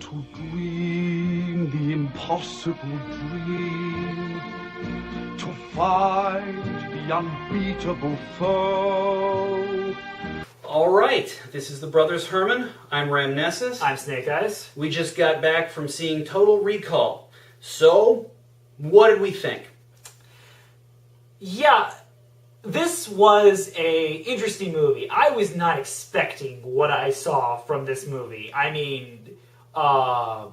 to dream the impossible dream, to fight the unbeatable foe. All right, this is the Brothers Herman. I'm Ramnesses. I'm Snake Eyes. We just got back from seeing Total Recall. So, what did we think? Yeah, this was a interesting movie. I was not expecting what I saw from this movie. I mean, Well,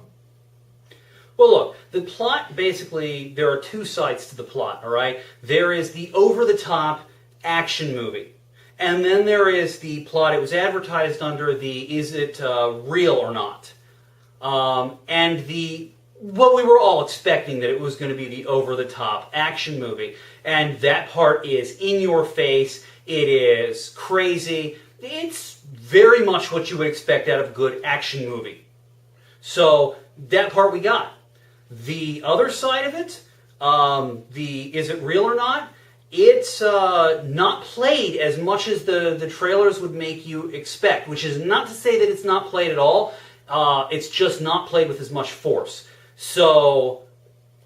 look, the plot, basically, there are two sides to the plot, all right? There is the over-the-top action movie. And then there is the plot, it was advertised under the is it real or not? And what we were all expecting, that it was going to be the over-the-top action movie. And that part is in your face, it is crazy, it's very much what you would expect out of a good action movie. So, that part we got. The other side of it, the is it real or not? It's not played as much as the trailers would make you expect, which is not to say that it's not played at all. It's just not played with as much force. So,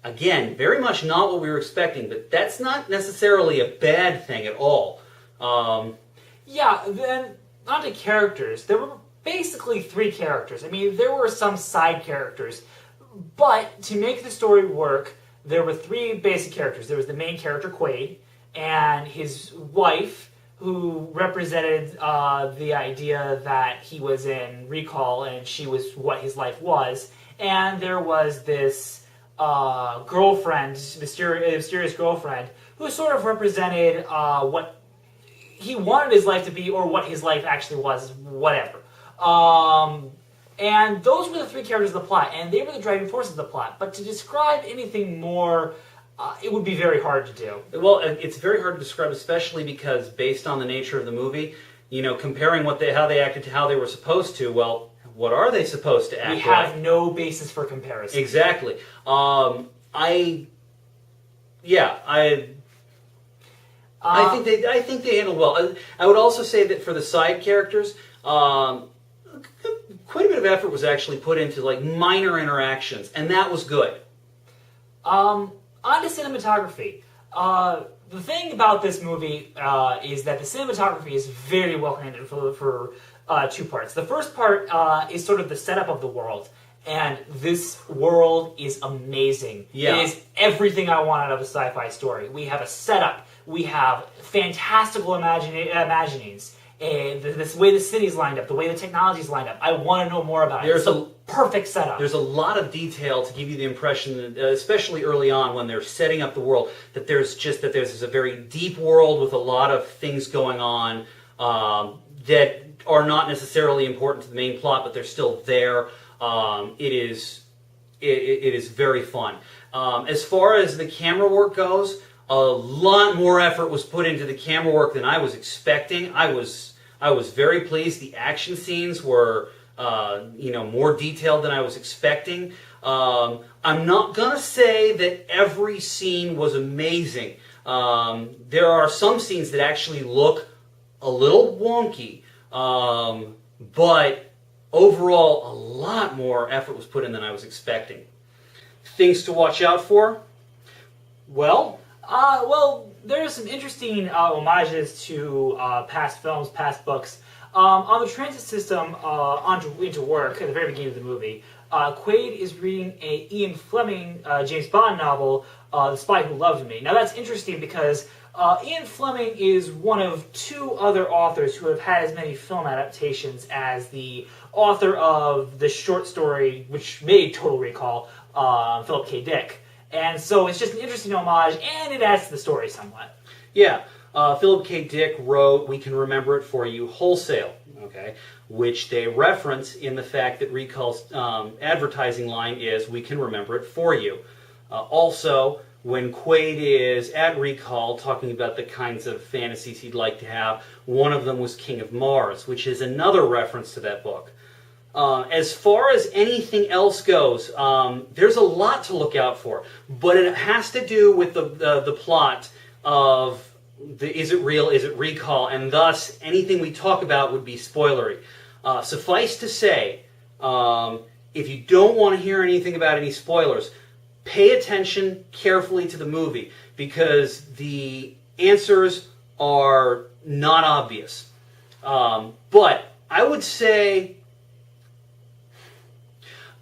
again, very much not what we were expecting, but that's not necessarily a bad thing at all. yeah, then on to characters. There were basically three characters. I mean, there were some side characters, but to make the story work, there were three basic characters. There was the main character, Quaid, and his wife, who represented the idea that he was in recall and she was what his life was. And there was this girlfriend, mysterious girlfriend, who sort of represented what he wanted his life to be or what his life actually was, whatever. And those were the three characters of the plot, and they were the driving forces of the plot. But to describe anything more, it would be very hard to do. Well, it's very hard to describe, especially because based on the nature of the movie, you know, comparing how they acted to how they were supposed to, well, what are they supposed to act like? We have no basis for comparison. Exactly. I think they handled well. I would also say that for the side characters, quite a bit of effort was actually put into like minor interactions, and that was good. On to cinematography. The thing about this movie is that the cinematography is very well handled for two parts. The first part is sort of the setup of the world, and this world is amazing. Yeah. It is everything I want out of a sci-fi story. We have a setup. We have fantastical imaginings. This way the city's lined up, the way the technology's lined up. I want to know more about it. It's a perfect setup. There's a lot of detail to give you the impression, that, especially early on when they're setting up the world, that there's a very deep world with a lot of things going on that are not necessarily important to the main plot, but they're still there. It is very fun. As far as the camera work goes, a lot more effort was put into the camera work than I was expecting. I was very pleased. The action scenes were, more detailed than I was expecting. I'm not gonna say that every scene was amazing. There are some scenes that actually look a little wonky, but overall, a lot more effort was put in than I was expecting. Things to watch out for? Well, there's some interesting homages to past films, past books. On the transit system into work at the very beginning of the movie, Quaid is reading a Ian Fleming James Bond novel, The Spy Who Loved Me. Now that's interesting because Ian Fleming is one of two other authors who have had as many film adaptations as the author of the short story which made Total Recall, Philip K. Dick. And so it's just an interesting homage, and it adds to the story somewhat. Yeah, Philip K. Dick wrote We Can Remember It For You Wholesale, okay, which they reference in the fact that Recall's advertising line is We Can Remember It For You. Also, when Quaid is at Recall talking about the kinds of fantasies he'd like to have, one of them was King of Mars, which is another reference to that book. As far as anything else goes, there's a lot to look out for, but it has to do with the plot of the is it real, is it recall, and thus anything we talk about would be spoilery. Suffice to say, if you don't want to hear anything about any spoilers, pay attention carefully to the movie because the answers are not obvious. But I would say,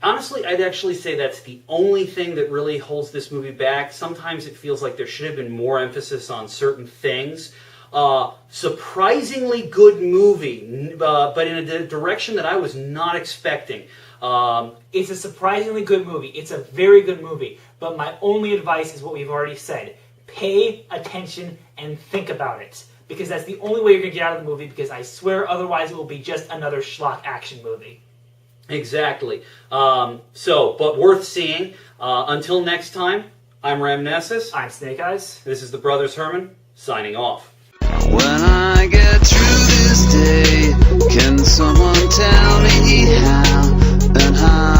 honestly, I'd actually say that's the only thing that really holds this movie back. Sometimes it feels like there should have been more emphasis on certain things. Surprisingly good movie, but in a direction that I was not expecting. It's a surprisingly good movie. It's a very good movie. But my only advice is what we've already said. Pay attention and think about it. Because that's the only way you're going to get out of the movie, because I swear otherwise it will be just another schlock action movie. Exactly. But worth seeing. Until next time, I'm Ramnessus. I'm Snake Eyes. This is the Brothers Herman, signing off. When I get through this day, can someone tell me how and how?